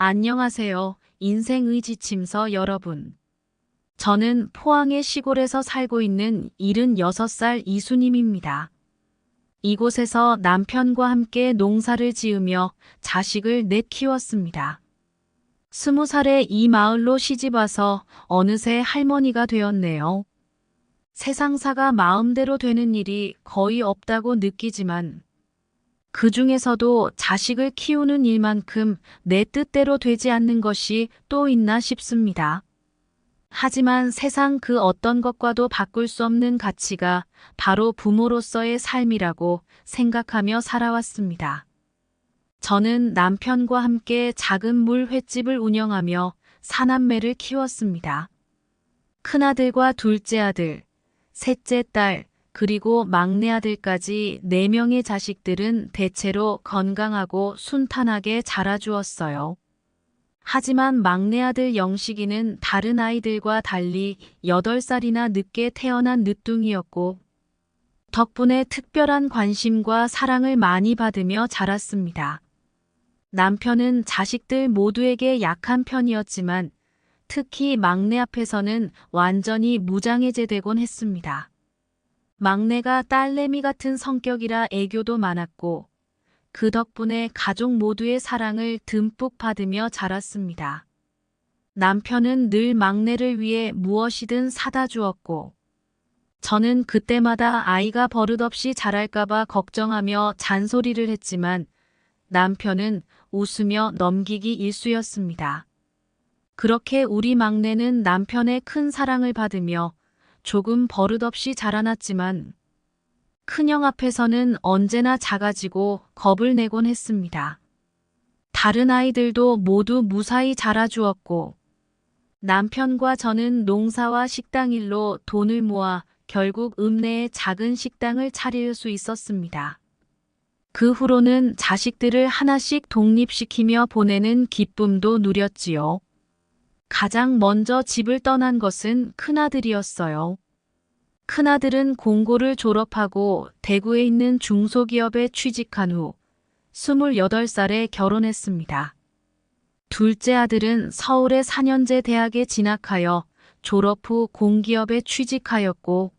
안녕하세요. 인생의 지침서 여러분. 저는 포항의 시골에서 살고 있는 76살 이수님입니다. 이곳에서 남편과 함께 농사를 지으며 자식을 넷 키웠습니다. 20살에 이 마을로 시집와서 어느새 할머니가 되었네요. 세상사가 마음대로 되는 일이 거의 없다고 느끼지만 그 중에서도 자식을 키우는 일만큼 내 뜻대로 되지 않는 것이 또 있나 싶습니다. 하지만 세상 그 어떤 것과도 바꿀 수 없는 가치가 바로 부모로서의 삶이라고 생각하며 살아왔습니다. 저는 남편과 함께 작은 물 횟집을 운영하며 사남매를 키웠습니다. 큰아들과 둘째 아들, 셋째 딸, 그리고 막내 아들까지 4명의 자식들은 대체로 건강하고 순탄하게 자라주었어요. 하지만 막내 아들 영식이는 다른 아이들과 달리 8살이나 늦게 태어난 늦둥이였고 덕분에 특별한 관심과 사랑을 많이 받으며 자랐습니다. 남편은 자식들 모두에게 약한 편이었지만 특히 막내 앞에서는 완전히 무장해제되곤 했습니다. 막내가 딸내미 같은 성격이라 애교도 많았고 그 덕분에 가족 모두의 사랑을 듬뿍 받으며 자랐습니다. 남편은 늘 막내를 위해 무엇이든 사다 주었고 저는 그때마다 아이가 버릇없이 자랄까봐 걱정하며 잔소리를 했지만 남편은 웃으며 넘기기 일쑤였습니다. 그렇게 우리 막내는 남편의 큰 사랑을 받으며 조금 버릇없이 자라났지만 큰형 앞에서는 언제나 작아지고 겁을 내곤 했습니다. 다른 아이들도 모두 무사히 자라주었고 남편과 저는 농사와 식당 일로 돈을 모아 결국 읍내에 작은 식당을 차릴 수 있었습니다. 그 후로는 자식들을 하나씩 독립시키며 보내는 기쁨도 누렸지요. 가장 먼저 집을 떠난 것은 큰아들이었어요. 큰아들은 공고를 졸업하고 대구에 있는 중소기업에 취직한 후 28살에 결혼했습니다. 둘째 아들은 서울의 4년제 대학에 진학하여 졸업 후 공기업에 취직하였고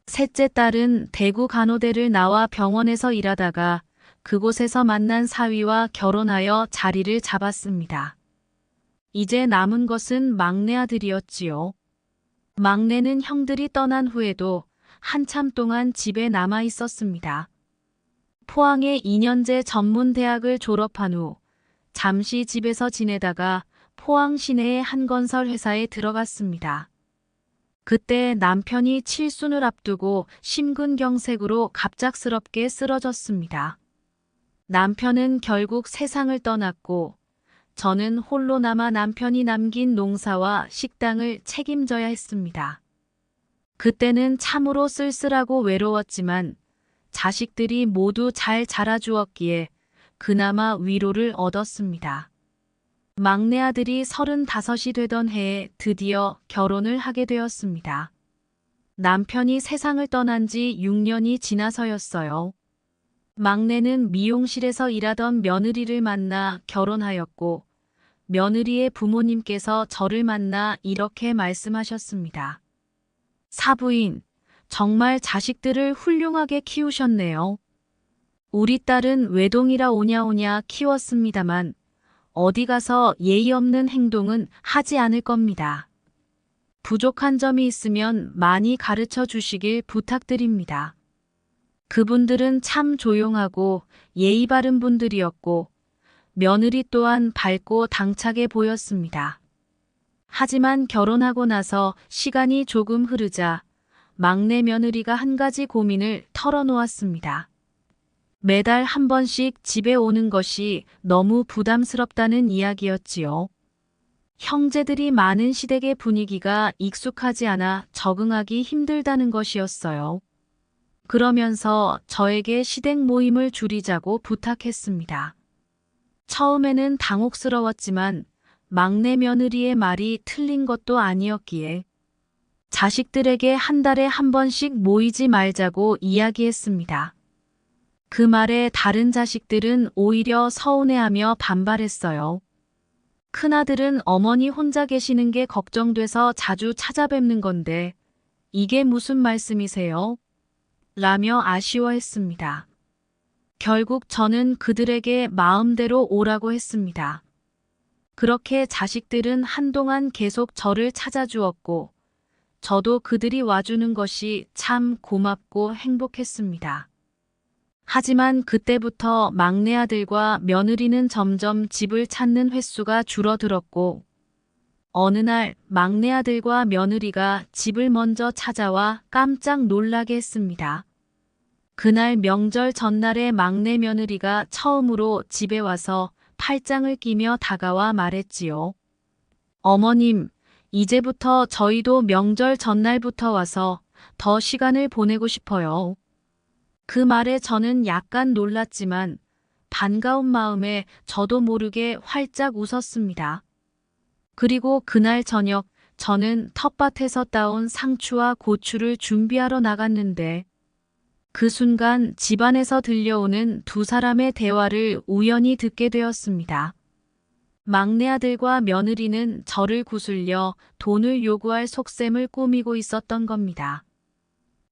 셋째 딸은 대구 간호대를 나와 병원에서 일하다가 그곳에서 만난 사위와 결혼하여 자리를 잡았습니다. 이제 남은 것은 막내 아들이었지요. 막내는 형들이 떠난 후에도 한참 동안 집에 남아 있었습니다. 포항의 2년제 전문대학을 졸업한 후 잠시 집에서 지내다가 포항 시내의 한 건설 회사에 들어갔습니다. 그때 남편이 칠순을 앞두고 심근경색으로 갑작스럽게 쓰러졌습니다. 남편은 결국 세상을 떠났고 저는 홀로 남아 남편이 남긴 농사와 식당을 책임져야 했습니다. 그때는 참으로 쓸쓸하고 외로웠지만 자식들이 모두 잘 자라주었기에 그나마 위로를 얻었습니다. 막내 아들이 35이 되던 해에 드디어 결혼을 하게 되었습니다. 남편이 세상을 떠난 지 6년이 지나서였어요. 막내는 미용실에서 일하던 며느리를 만나 결혼하였고 며느리의 부모님께서 저를 만나 이렇게 말씀하셨습니다. 사부인, 정말 자식들을 훌륭하게 키우셨네요. 우리 딸은 외동이라 오냐오냐 키웠습니다만 어디 가서 예의 없는 행동은 하지 않을 겁니다. 부족한 점이 있으면 많이 가르쳐 주시길 부탁드립니다. 그분들은 참 조용하고 예의 바른 분들이었고 며느리 또한 밝고 당차게 보였습니다. 하지만 결혼하고 나서 시간이 조금 흐르자 막내 며느리가 한 가지 고민을 털어놓았습니다. 매달 한 번씩 집에 오는 것이 너무 부담스럽다는 이야기였지요. 형제들이 많은 시댁의 분위기가 익숙하지 않아 적응하기 힘들다는 것이었어요. 그러면서 저에게 시댁 모임을 줄이자고 부탁했습니다. 처음에는 당혹스러웠지만 막내 며느리의 말이 틀린 것도 아니었기에 자식들에게 한 달에 한 번씩 모이지 말자고 이야기했습니다. 그 말에 다른 자식들은 오히려 서운해하며 반발했어요. 큰아들은 어머니 혼자 계시는 게 걱정돼서 자주 찾아뵙는 건데 이게 무슨 말씀이세요? 라며 아쉬워했습니다. 결국 저는 그들에게 마음대로 오라고 했습니다. 그렇게 자식들은 한동안 계속 저를 찾아주었고 저도 그들이 와주는 것이 참 고맙고 행복했습니다. 하지만 그때부터 막내 아들과 며느리는 점점 집을 찾는 횟수가 줄어들었고 어느 날 막내 아들과 며느리가 집을 먼저 찾아와 깜짝 놀라게 했습니다. 그날 명절 전날에 막내 며느리가 처음으로 집에 와서 팔짱을 끼며 다가와 말했지요. 어머님, 이제부터 저희도 명절 전날부터 와서 더 시간을 보내고 싶어요. 그 말에 저는 약간 놀랐지만 반가운 마음에 저도 모르게 활짝 웃었습니다. 그리고 그날 저녁 저는 텃밭에서 따온 상추와 고추를 준비하러 나갔는데 그 순간 집안에서 들려오는 두 사람의 대화를 우연히 듣게 되었습니다. 막내 아들과 며느리는 저를 구슬려 돈을 요구할 속셈을 꾸미고 있었던 겁니다.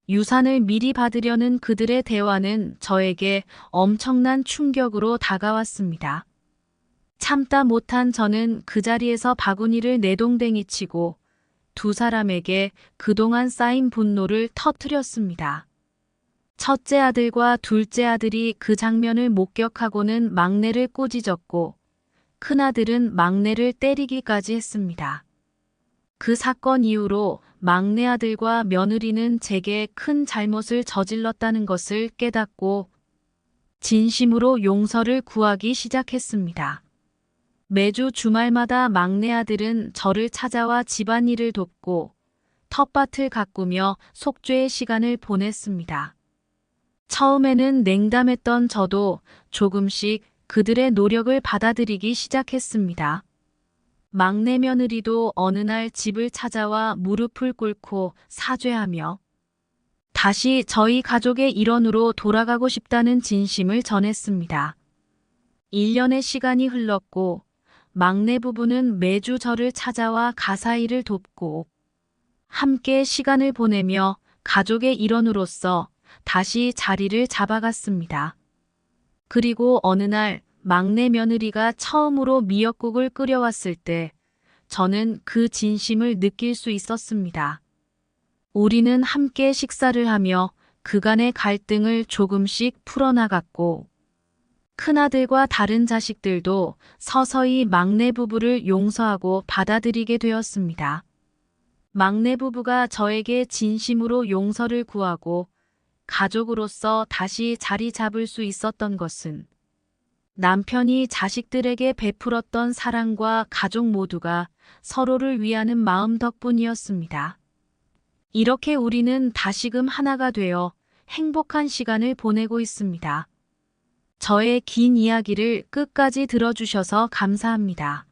유산을 미리 받으려는 그들의 대화는 저에게 엄청난 충격으로 다가왔습니다. 참다 못한 저는 그 자리에서 바구니를 내동댕이 치고 두 사람에게 그동안 쌓인 분노를 터뜨렸습니다. 첫째 아들과 둘째 아들이 그 장면을 목격하고는 막내를 꾸짖었고 큰아들은 막내를 때리기까지 했습니다. 그 사건 이후로 막내 아들과 며느리는 제게 큰 잘못을 저질렀다는 것을 깨닫고 진심으로 용서를 구하기 시작했습니다. 매주 주말마다 막내 아들은 저를 찾아와 집안일을 돕고 텃밭을 가꾸며 속죄의 시간을 보냈습니다. 처음에는 냉담했던 저도 조금씩 그들의 노력을 받아들이기 시작했습니다. 막내 며느리도 어느 날 집을 찾아와 무릎을 꿇고 사죄하며 다시 저희 가족의 일원으로 돌아가고 싶다는 진심을 전했습니다. 1년의 시간이 흘렀고 막내 부부는 매주 저를 찾아와 가사일을 돕고 함께 시간을 보내며 가족의 일원으로서 다시 자리를 잡아갔습니다. 그리고 어느 날 막내 며느리가 처음으로 미역국을 끓여왔을 때 저는 그 진심을 느낄 수 있었습니다. 우리는 함께 식사를 하며 그간의 갈등을 조금씩 풀어나갔고 큰아들과 다른 자식들도 서서히 막내 부부를 용서하고 받아들이게 되었습니다. 막내 부부가 저에게 진심으로 용서를 구하고 가족으로서 다시 자리 잡을 수 있었던 것은 남편이 자식들에게 베풀었던 사랑과 가족 모두가 서로를 위하는 마음 덕분이었습니다. 이렇게 우리는 다시금 하나가 되어 행복한 시간을 보내고 있습니다. 저의 긴 이야기를 끝까지 들어주셔서 감사합니다.